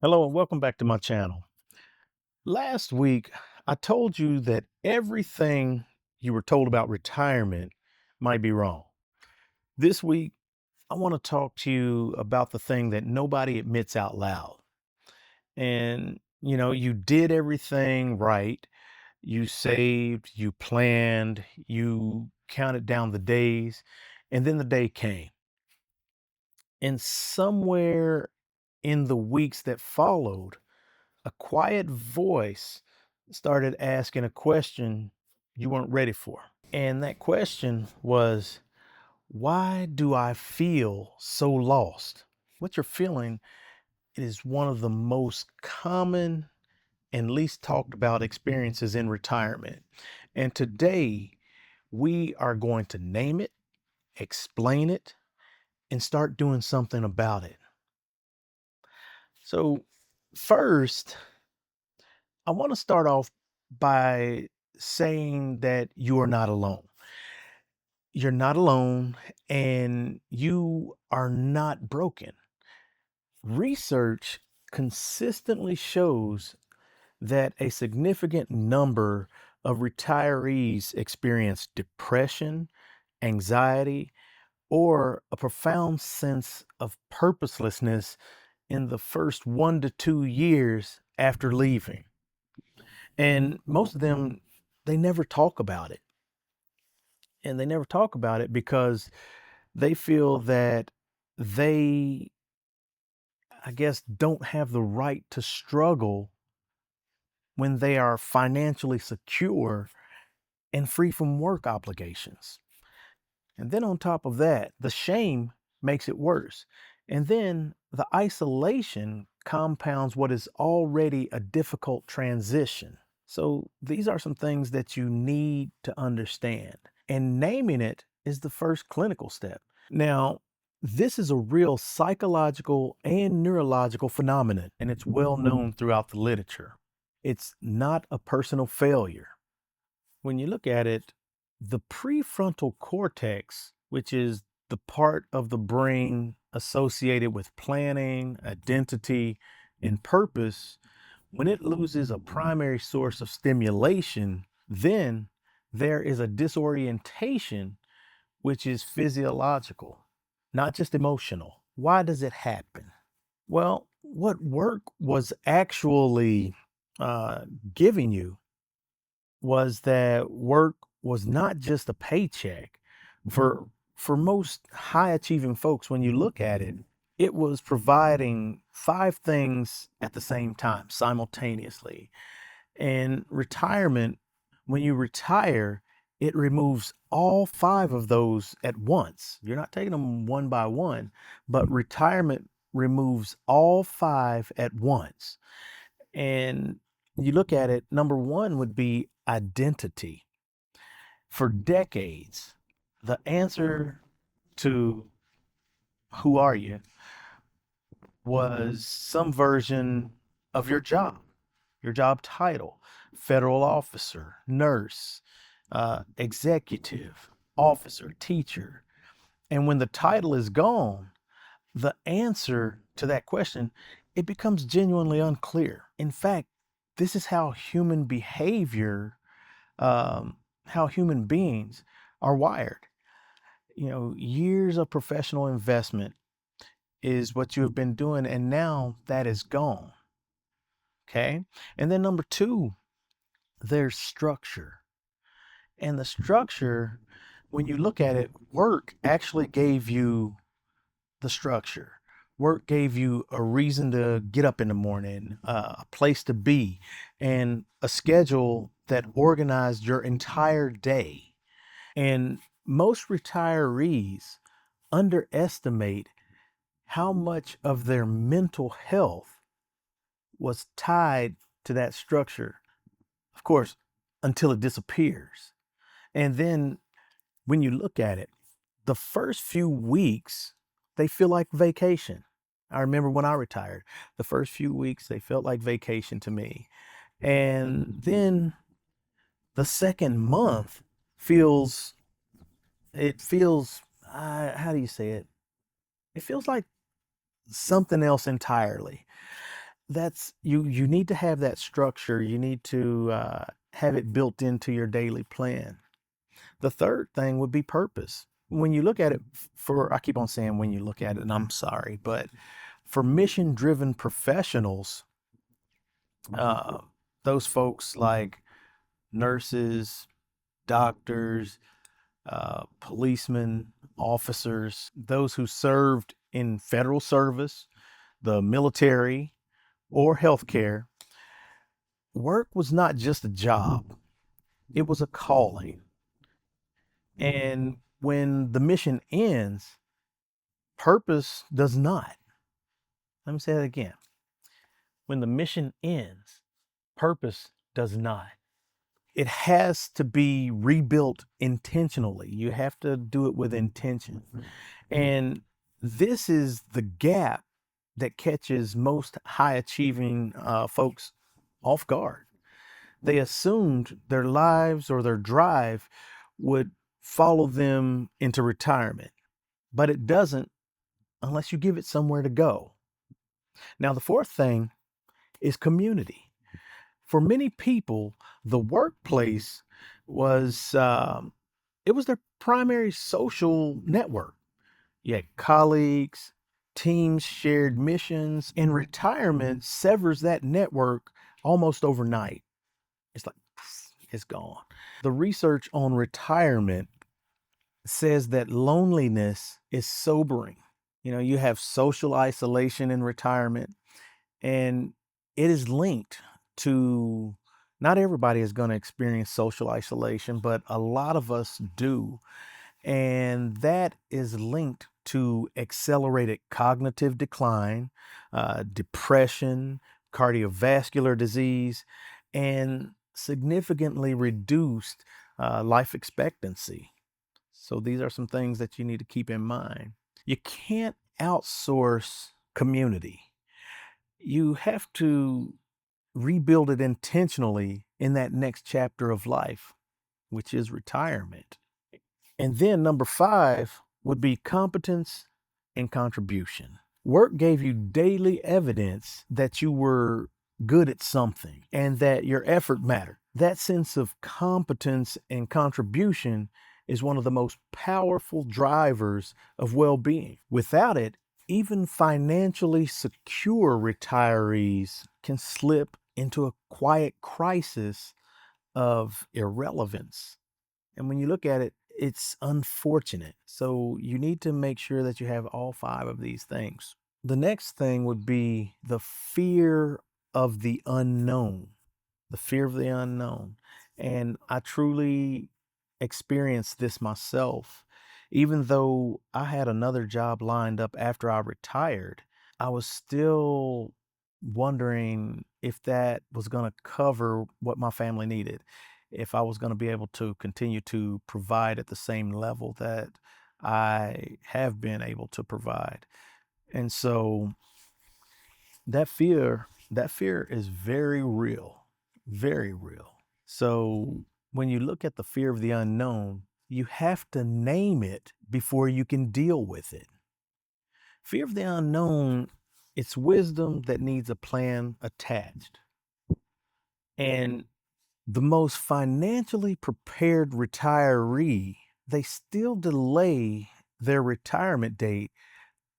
Hello and welcome back to my channel. Last week, I told you that everything you were told about retirement might be wrong. This week, I want to talk to you about the thing that nobody admits out loud. And, you did everything right. You saved, you planned, you counted down the days, and then the day came. And somewhere in the weeks that followed, a quiet voice started asking a question you weren't ready for. And that question was, why do I feel so lost? What you're feeling is one of the most common and least talked about experiences in retirement. And today, we are going to name it, explain it, and start doing something about it. So, first, I want to start off by saying that you are not alone. You're not alone and you are not broken. Research consistently shows that a significant number of retirees experience depression, anxiety, or a profound sense of purposelessness in the first 1 to 2 years after leaving. And most of them, they never talk about it. And they never talk about it because they feel that they, I guess, don't have the right to struggle when they are financially secure and free from work obligations. And then on top of that, the shame makes it worse. And then the isolation compounds what is already a difficult transition. So these are some things that you need to understand. And naming it is the first clinical step. Now, this is a real psychological and neurological phenomenon, and it's well known throughout the literature. It's not a personal failure. When you look at it, the prefrontal cortex, which is the part of the brain associated with planning, identity, and purpose, when it loses a primary source of stimulation, then there is a disorientation, which is physiological, not just emotional. Why does it happen? Well, what work was actually uh, giving you was that work was not just a paycheck. For most high achieving folks, when you look at it, it was providing five things at the same time, simultaneously. And retirement, when you retire, it removes all five of those at once. You're not taking them one by one, but retirement removes all five at once. And you look at it, number one would be identity. For decades, the answer to who are you was some version of your job title, federal officer, nurse, executive, officer, teacher. And when the title is gone, the answer to that question, it becomes genuinely unclear. In fact, this is how human behavior, how human beings are wired. Years of professional investment is what you have been doing, and now that is gone. Okay. And then number two, there's structure. And the structure, when you look at it, work actually gave you the structure. Work gave you a reason to get up in the morning, a place to be, and a schedule that organized your entire day. And most retirees underestimate how much of their mental health was tied to that structure, of course, until it disappears. And then when you look at it, the first few weeks, they feel like vacation. I remember when I retired, the first few weeks, they felt like vacation to me. And then the second month feels, it feels, how do you say it? It feels like something else entirely. that's you need to have that structure. You need to have it built into your daily plan. The third thing would be purpose. When you look at it for, I keep on saying when you look at it, and I'm sorry, but for mission driven professionals, uh, those folks like nurses, doctors, policemen, officers, those who served in federal service, the military, or healthcare, work was not just a job, it was a calling. And when the mission ends, purpose does not. Let me say that again. When the mission ends, purpose does not. It has to be rebuilt intentionally. You have to do it with intention. And this is the gap that catches most high achieving folks off guard. They assumed their lives or their drive would follow them into retirement, but it doesn't unless you give it somewhere to go. Now, the fourth thing is community. For many people, the workplace was it was their primary social network. You had colleagues, teams shared missions, and retirement severs that network almost overnight. It's like it's gone. The research on retirement says that loneliness is sobering. You know, you have social isolation in retirement, and it is linked to not everybody is going to experience social isolation, but a lot of us do. And that is linked to accelerated cognitive decline, depression, cardiovascular disease, and significantly reduced life expectancy. So these are some things that you need to keep in mind. You can't outsource community. You have to rebuild it intentionally in that next chapter of life, which is retirement. And then number 5 would be competence and contribution. Work gave you daily evidence that you were good at something and that your effort mattered. That sense of competence and contribution is one of the most powerful drivers of well-being. Without it, even financially secure retirees can slip into a quiet crisis of irrelevance. And when you look at it, it's unfortunate. So you need to make sure that you have all 5 of these things. The next thing would be the fear of the unknown, the fear of the unknown. And I truly experienced this myself. Even though I had another job lined up after I retired, I was still wondering if that was going to cover what my family needed, if I was going to be able to continue to provide at the same level that I have been able to provide. And so that fear is very real, very real. So when you look at the fear of the unknown, you have to name it before you can deal with it. Fear of the unknown, it's wisdom that needs a plan attached. And the most financially prepared retiree, they still delay their retirement date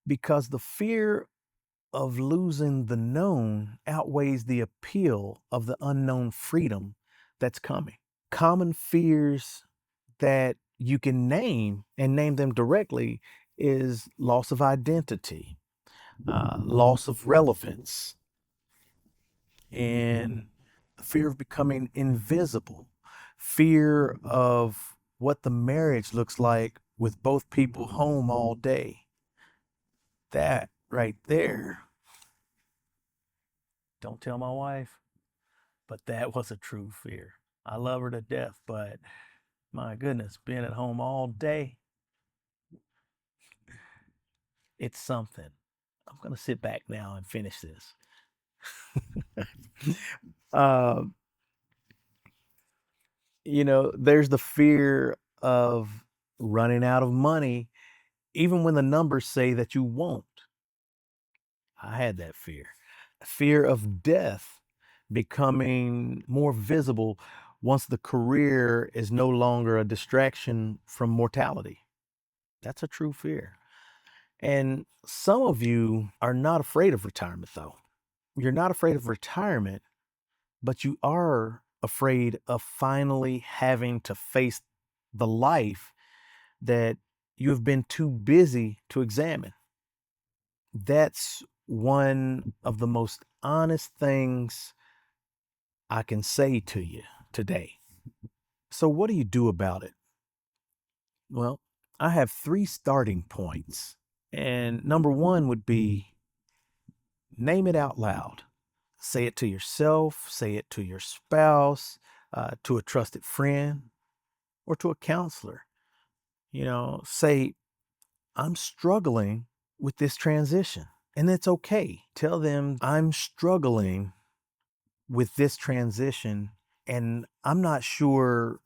because the fear of losing the known outweighs the appeal of the unknown freedom that's coming. Common fears that you can name and name them directly is loss of identity, loss of relevance, and the fear of becoming invisible, fear of what the marriage looks like with both people home all day. That right there, don't tell my wife, but that was a true fear. I love her to death, but my goodness, being at home all day, it's something. I'm going to sit back now and finish this. uh, there's the fear of running out of money, even when the numbers say that you won't. I had that fear. fear of death becoming more visible once the career is no longer a distraction from mortality. That's a true fear. And some of you are not afraid of retirement, though. You're not afraid of retirement, but you are afraid of finally having to face the life that you have been too busy to examine. That's one of the most honest things I can say to you today. So, what do you do about it? Well, I have 3 starting points. And number 1 would be name it out loud. Say it to yourself, say it to your spouse, to a trusted friend, or to a counselor. Say, I'm struggling with this transition. And it's okay. Tell them I'm struggling with this transition and I'm not sure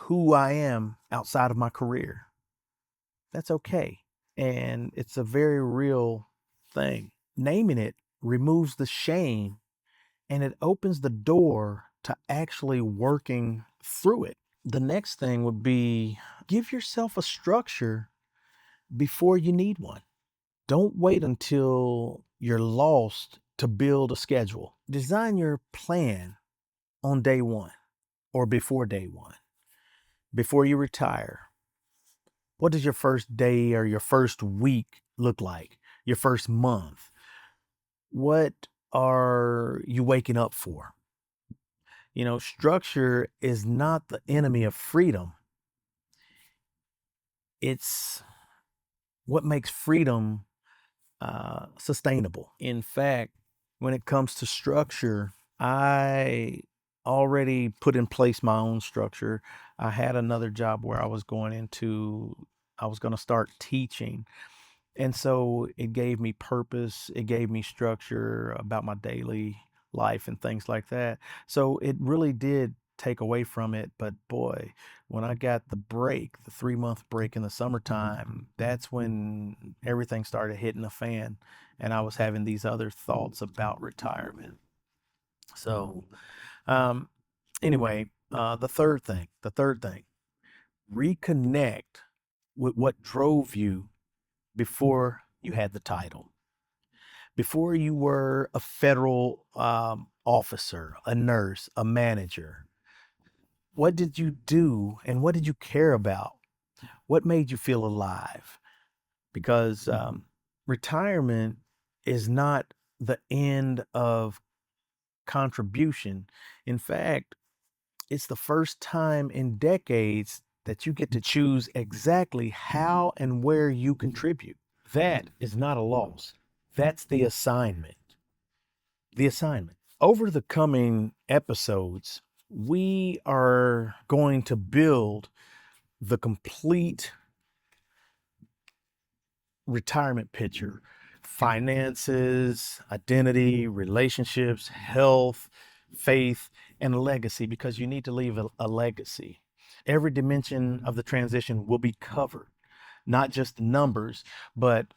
who I am outside of my career. That's okay. And it's a very real thing. Naming it removes the shame and it opens the door to actually working through it. The next thing would be give yourself a structure before you need one. Don't wait until you're lost to build a schedule. Design your plan on day 1 or before day 1. Before you retire, what does your first day or your first week look like? Your first month? What are you waking up for? Structure is not the enemy of freedom. It's what makes freedom sustainable. In fact, when it comes to structure, I already put in place my own structure. I had another job where I was going to start teaching. And so it gave me purpose, it gave me structure about my daily life and things like that. So it really did take away from it. But boy, when I got the break, the 3-month break in the summertime, that's when everything started hitting the fan. And I was having these other thoughts about retirement. So, anyway, the third thing, reconnect with what drove you before you had the title, before you were a federal officer, a nurse, a manager. What did you do and what did you care about? What made you feel alive? Because retirement is not the end of contribution. In fact, it's the first time in decades that you get to choose exactly how and where you contribute. That is not a loss. That's the assignment. The assignment. Over the coming episodes, we are going to build the complete retirement picture: finances, identity, relationships, health, faith, and legacy, because you need to leave a legacy. Every dimension of the transition will be covered, not just the numbers, but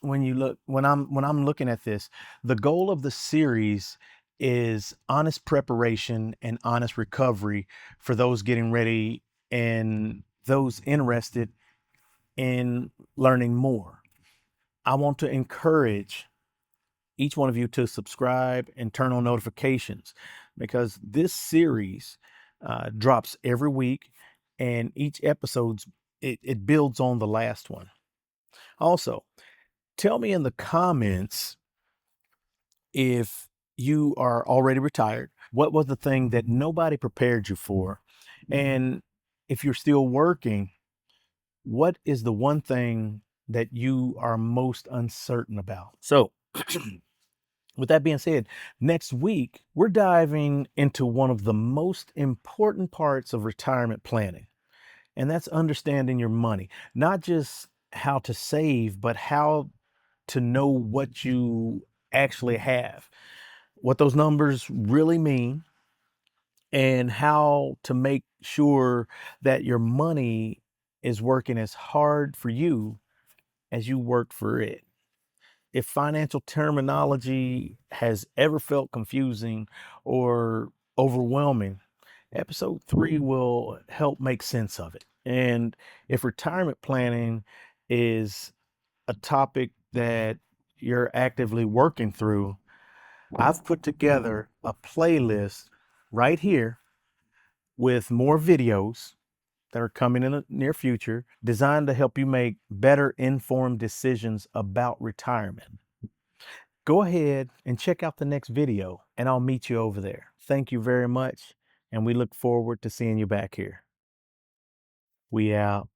when I'm looking at this, the goal of the series is honest preparation and honest recovery for those getting ready and those interested in learning more. I want to encourage each one of you to subscribe and turn on notifications, because this series drops every week, and each episode's it builds on the last one. Also, tell me in the comments if you are already retired, what was the thing that nobody prepared you for? And if you're still working, what is the one thing that you are most uncertain about? So, with that being said, next week, we're diving into one of the most important parts of retirement planning, and that's understanding your money. Not just how to save, but how to know what you actually have, what those numbers really mean, and how to make sure that your money is working as hard for you as you worked for it. if financial terminology has ever felt confusing or overwhelming, episode 3 will help make sense of it. And if retirement planning is a topic that you're actively working through, I've put together a playlist right here with more videos that are coming in the near future designed to help you make better informed decisions about retirement. Go ahead and check out the next video, and I'll meet you over there. Thank you very much, and we look forward to seeing you back here. We out.